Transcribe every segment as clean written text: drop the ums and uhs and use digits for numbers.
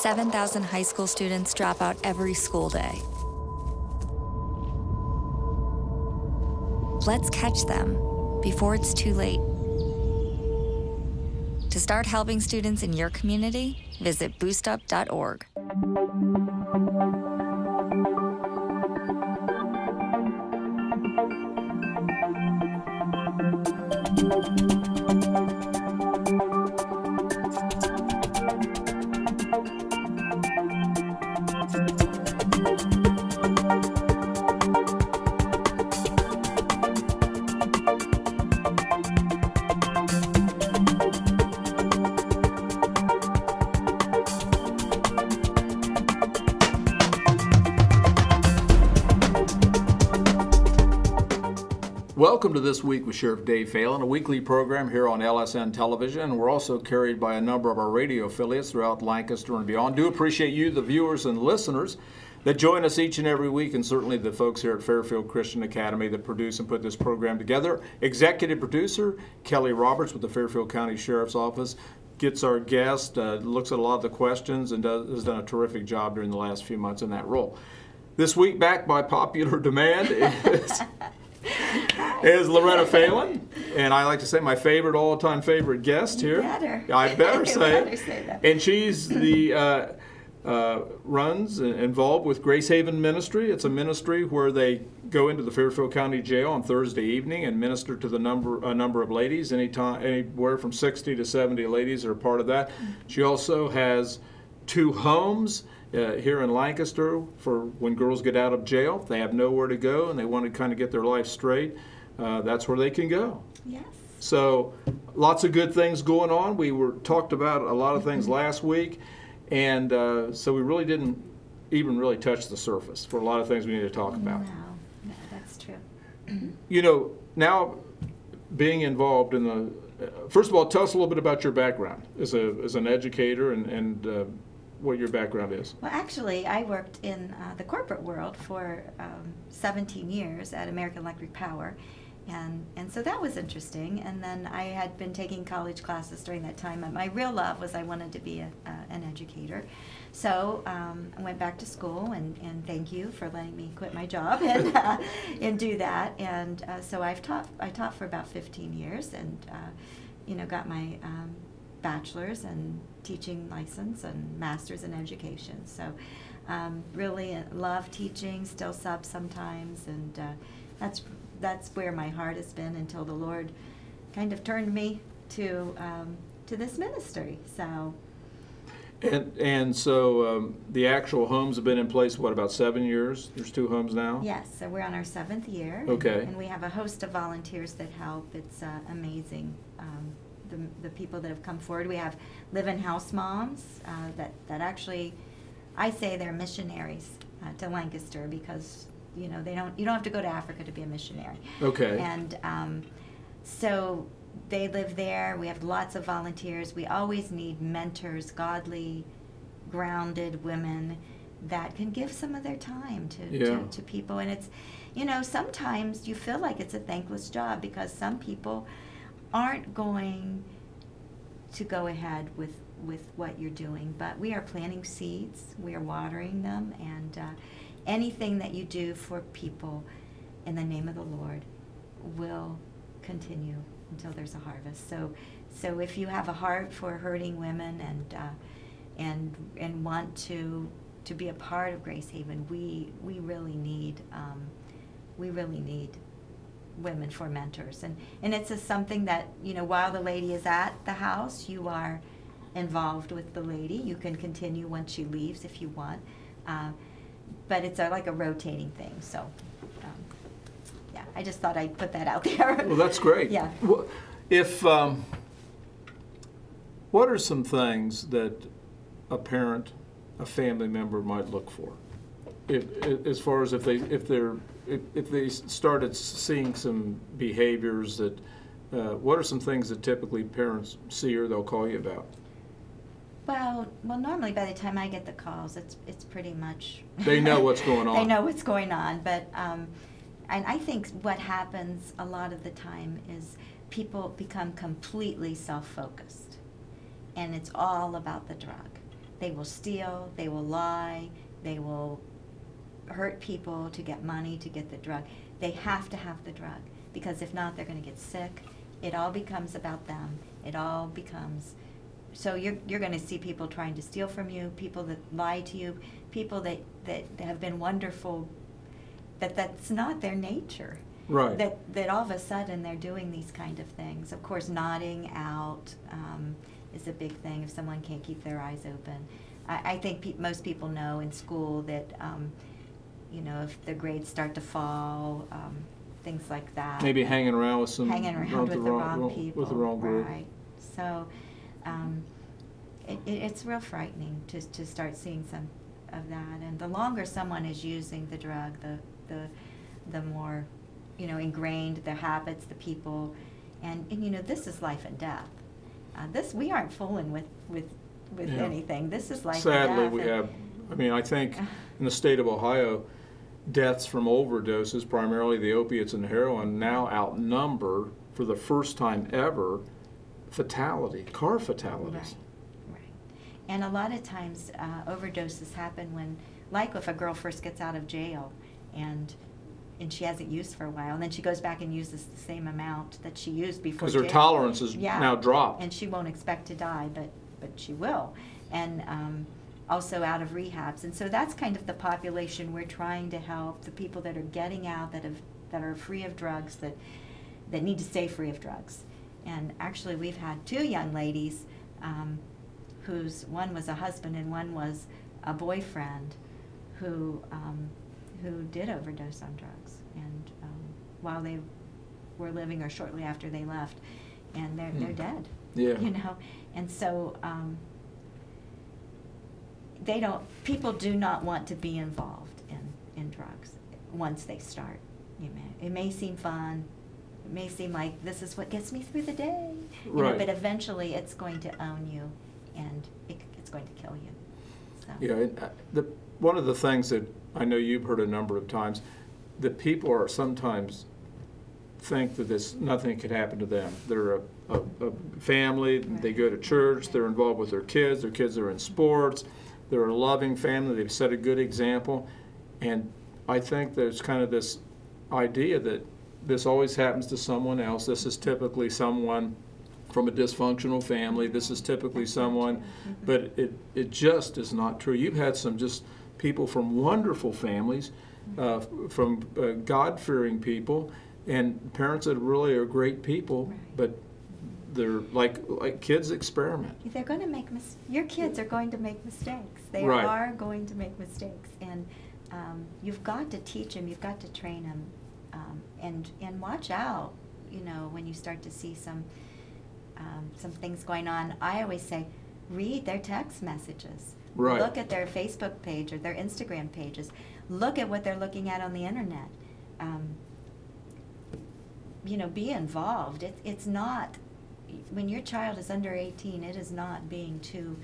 7,000 high school students drop out every school day. Let's catch them before it's too late. To start helping students in your community, visit boostup.org. Welcome to This Week with Sheriff Dave Phalen, a weekly program here on LSN Television, and we're also carried by a number of our radio affiliates throughout Lancaster and beyond. Do appreciate you, the viewers and listeners, that join us each and every week, and certainly the folks here at Fairfield Christian Academy that produce and put this program together. Executive producer Kelly Roberts with the Fairfield County Sheriff's Office gets our guest, looks at a lot of the questions, and has done a terrific job during the last few months in that role. This week, back by popular demand, is Loretta Phalen, and I like to say my favorite, all-time favorite guest here. I better say that. And she's the runs and involved with Grace Haven Ministry. It's a ministry where they go into the Fairfield County Jail on Thursday evening and minister to a number of ladies. Anywhere from 60 to 70 ladies are a part of that. She also has 2 homes here in Lancaster for when girls get out of jail. They have nowhere to go and they want to kind of get their life straight. That's where they can go. Yes. So lots of good things going on. We talked about a lot of things last week, and so we really didn't even really touch the surface for a lot of things we need to talk about. No, that's true. You know, now being involved in the, first of all, tell us a little bit about your background as an educator and what your background is. Well, actually, I worked in the corporate world for 17 years at American Electric Power, and so that was interesting. And then I had been taking college classes during that time. And my real love was I wanted to be an educator. So I went back to school, and thank you for letting me quit my job and do that. And so I taught for about 15 years, and got my bachelor's and teaching license and master's in education. So really love teaching, still sub sometimes, and that's where my heart has been until the Lord kind of turned me to this ministry. So. And so the actual homes have been in place, what, about 7 years? There's 2 homes now? Yes, so we're on our 7th year. Okay. And we have a host of volunteers that help. It's amazing. The people that have come forward. We have live-in house moms that actually, I say they're missionaries to Lancaster, because you don't have to go to Africa to be a missionary. Okay. And so they live there. We have lots of volunteers. We always need mentors, godly, grounded women that can give some of their time to people. And it's, sometimes you feel like it's a thankless job because some people aren't going to go ahead with what you're doing, but we are planting seeds, we are watering them, and anything that you do for people in the name of the Lord will continue until there's a harvest. So if you have a heart for hurting women and want to be a part of Grace Haven, we really need women for mentors, and it's something that while the lady is at the house, you are involved with the lady. You can continue once she leaves if you want, but it's like a rotating thing. So I just thought I'd put that out there. Well, that's great. Yeah. Well, what are some things that a parent, a family member might look for, as far as if they started seeing some behaviors that, what are some things that typically parents see or they'll call you about? Well, normally by the time I get the calls, it's pretty much they know what's going on. They know what's going on, but and I think what happens a lot of the time is people become completely self-focused, and it's all about the drug. They will steal, they will lie, they will hurt people to get money, to get the drug. They have to have the drug, because if not, they're going to get sick. It all becomes about them. It all becomes, so you're going to see people trying to steal from you, people that lie to you, people that have been wonderful, that's not their nature. Right. That all of a sudden they're doing these kind of things. Of course, nodding out is a big thing if someone can't keep their eyes open. I think most people know in school that, you know, if the grades start to fall, things like that. Maybe hanging around with some hanging around with the wrong people. With the wrong group. Right. So it's real frightening to start seeing some of that. And the longer someone is using the drug, the more, you know, ingrained their habits, the people, and you know, this is life and death. We aren't fooling with anything. This is life and death. Sadly, we have. I mean, I think in the state of Ohio, deaths from overdoses, primarily the opiates and heroin, now outnumber, for the first time ever, car fatalities. Right. And a lot of times, overdoses happen when, like if a girl first gets out of jail and she hasn't used for a while, and then she goes back and uses the same amount that she used before. Because her tolerance is now dropped. And she won't expect to die, but she will. And also out of rehabs. And so that's kind of the population we're trying to help, the people that are getting out, that are free of drugs, that need to stay free of drugs. And actually we've had 2 young ladies whose one was a husband and one was a boyfriend who did overdose on drugs, and while they were living or shortly after they left, and they're dead. Yeah. You know, and so people do not want to be involved in drugs once they start. It may seem fun, it may seem like this is what gets me through the day, you know, but eventually it's going to own you, and it's going to kill you. So. Yeah, one of the things that I know you've heard a number of times, that people are sometimes think that nothing could happen to them. They're a family, they go to church, they're involved with their kids are in sports, they're a loving family, they've set a good example, and I think there's kind of this idea that this always happens to someone else. This is typically someone from a dysfunctional family, this is typically someone, but it just is not true. You've had some just people from wonderful families, from God-fearing people, and parents that really are great people, but they're like kids experiment. They're going to make your kids are going to make mistakes. They are going to make mistakes, and you've got to teach them. You've got to train them, and watch out. You know, when you start to see some things going on. I always say, read their text messages. Right. Look at their Facebook page or their Instagram pages. Look at what they're looking at on the internet. You know, be involved. It's not, when your child is under 18, it is not being too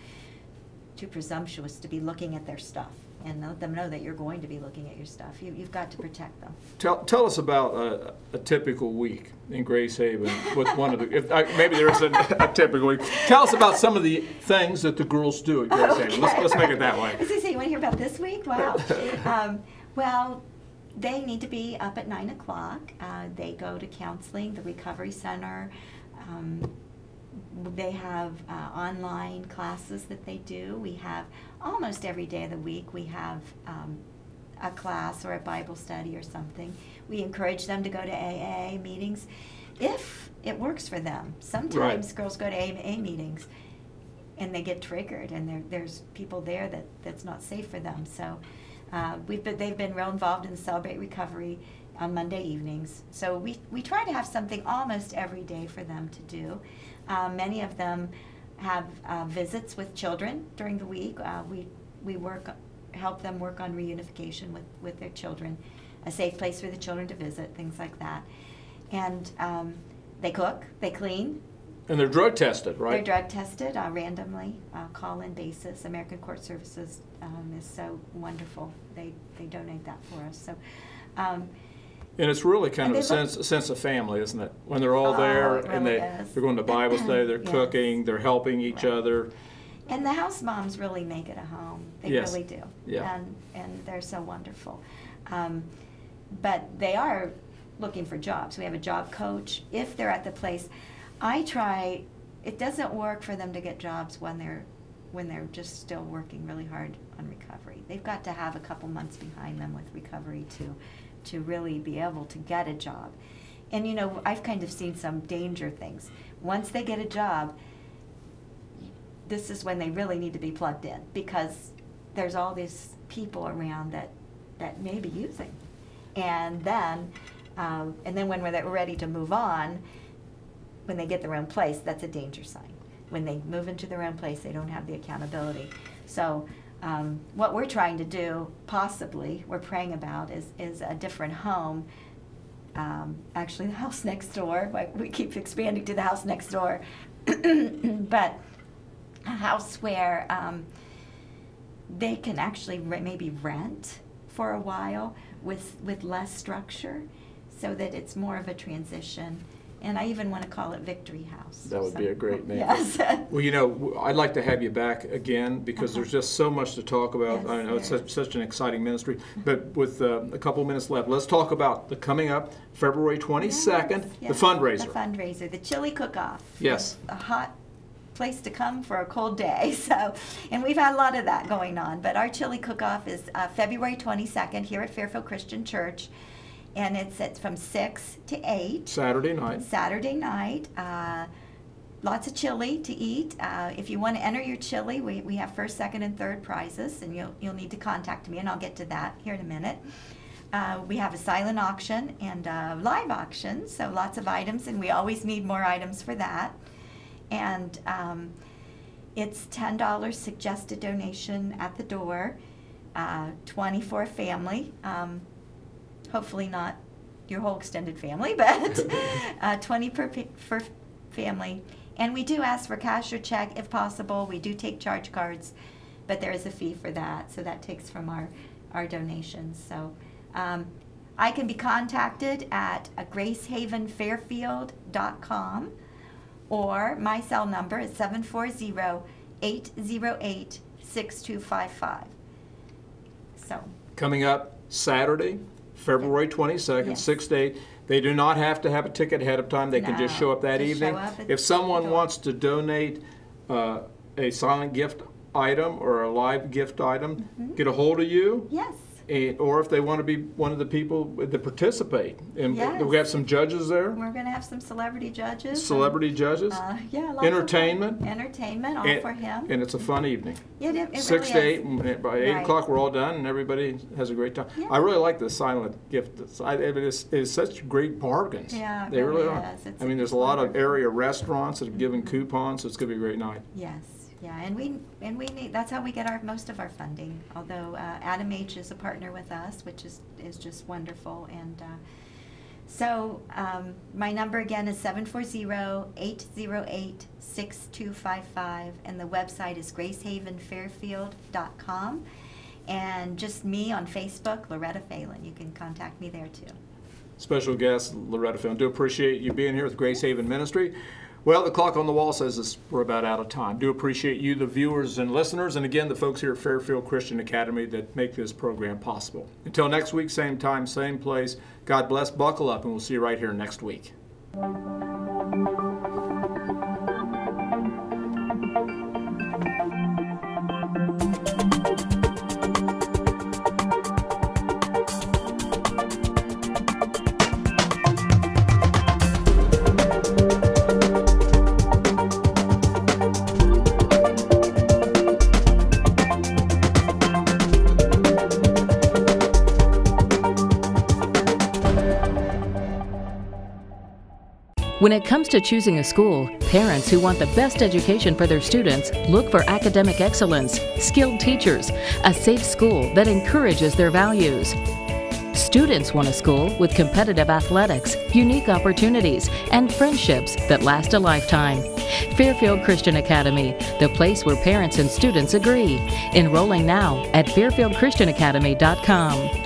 presumptuous to be looking at their stuff, and let them know that you're going to be looking at your stuff. You've got to protect them. Tell us about a typical week in Grace Haven with one of the, maybe there isn't a typical week. Tell us about some of the things that the girls do at Grace Haven. Let's make it that way. So you want to hear about this week? Wow. Well, they need to be up at 9 o'clock. They go to counseling, the recovery center. They have online classes that they do. We have almost every day of the week we have a class or a Bible study or something. We encourage them to go to AA meetings if it works for them. Sometimes girls go to AA meetings and they get triggered, and there's people there that's not safe for them. So they've been real involved in Celebrate Recovery on Monday evenings. So we try to have something almost every day for them to do. Many of them have visits with children during the week. We help them work on reunification with their children, a safe place for the children to visit, things like that. And they cook, they clean. And they're drug tested, right? They're drug tested randomly, call-in basis. American Court Services is so wonderful. They donate that for us. So. And it's really kind of a sense of family, isn't it? When they're all there, and they're going to Bible study, they're cooking, they're helping each other. And the house moms really make it a home. They Yes. really do. Yeah. And they're so wonderful. But they are looking for jobs. We have a job coach. If they're at the place, it doesn't work for them to get jobs when they're just still working really hard on recovery. They've got to have a couple months behind them with recovery to really be able to get a job. And you know, I've kind of seen some danger things. Once they get a job, this is when they really need to be plugged in, because there's all these people around that may be using. And then when they're ready to move on, when they get their own place, that's a danger sign. When they move into their own place, they don't have the accountability. So what we're trying to do, possibly, we're praying about, is a different home. Actually, the house next door. We keep expanding to the house next door. But a house where they can actually maybe rent for a while with less structure, so that it's more of a transition. And I even want to call it Victory House. That would be a great name. Yes. Well, you know, I'd like to have you back again, because there's just so much to talk about. Yes, I know it's such an exciting ministry. But with a couple minutes left, let's talk about the coming up February 22nd, Yes, the fundraiser. The fundraiser, the chili cook-off. Yes. A hot place to come for a cold day. So, and we've had a lot of that going on. But our chili cook-off is February 22nd here at Fairfield Christian Church. And it's from 6 to 8. Saturday night. Saturday night. Lots of chili to eat. If you want to enter your chili, we have first, second, and third prizes, and you'll need to contact me, and I'll get to that here in a minute. We have a silent auction and a live auction, so lots of items, and we always need more items for that. And it's $10 suggested donation at the door, $20 for a family. Hopefully not your whole extended family, but 20 per family. And we do ask for cash or check if possible. We do take charge cards, but there is a fee for that, so that takes from our donations. So I can be contacted at gracehavenfairfield.com, or my cell number is 740-808-6255. So Coming up Saturday, February 22nd, Yes. 6 to 8. They do not have to have a ticket ahead of time. They can just No, show up that just evening. show up at If someone the door. wants to donate a silent gift item or a live gift item, get a hold of you. yes. Or if they want to be one of the people that participate. And Yes. we have some judges there, We're going to have some celebrity judges. celebrity judges, Yeah, lots entertainment. Of entertainment, all and, for him. and it's a fun evening. It 6 to really 8, is. and by 8 Right. o'clock we're all done and everybody has a great time. Yeah. I really like the silent gift. It's such great bargains. Yeah, it They really are. is. It's I mean, there's a lot of wonderful. area restaurants that have given coupons, so it's going to be a great night. Yes, yeah, and we need, that's how we get most of our funding. Although Adam H is a partner with us, which is just wonderful. And so my number again is 740-808-6255, and the website is gracehavenfairfield.com. And just me on Facebook, Loretta Phalen. You can contact me there too. Special guest, Loretta Phalen. Do appreciate you being here with Grace Haven Ministry. Well, the clock on the wall says we're about out of time. Do appreciate you, the viewers and listeners, and again, the folks here at Fairfield Christian Academy that make this program possible. Until next week, same time, same place, God bless, buckle up, and we'll see you right here next week. When it comes to choosing a school, parents who want the best education for their students look for academic excellence, skilled teachers, a safe school that encourages their values. Students want a school with competitive athletics, unique opportunities, and friendships that last a lifetime. Fairfield Christian Academy, the place where parents and students agree. Enrolling now at fairfieldchristianacademy.com.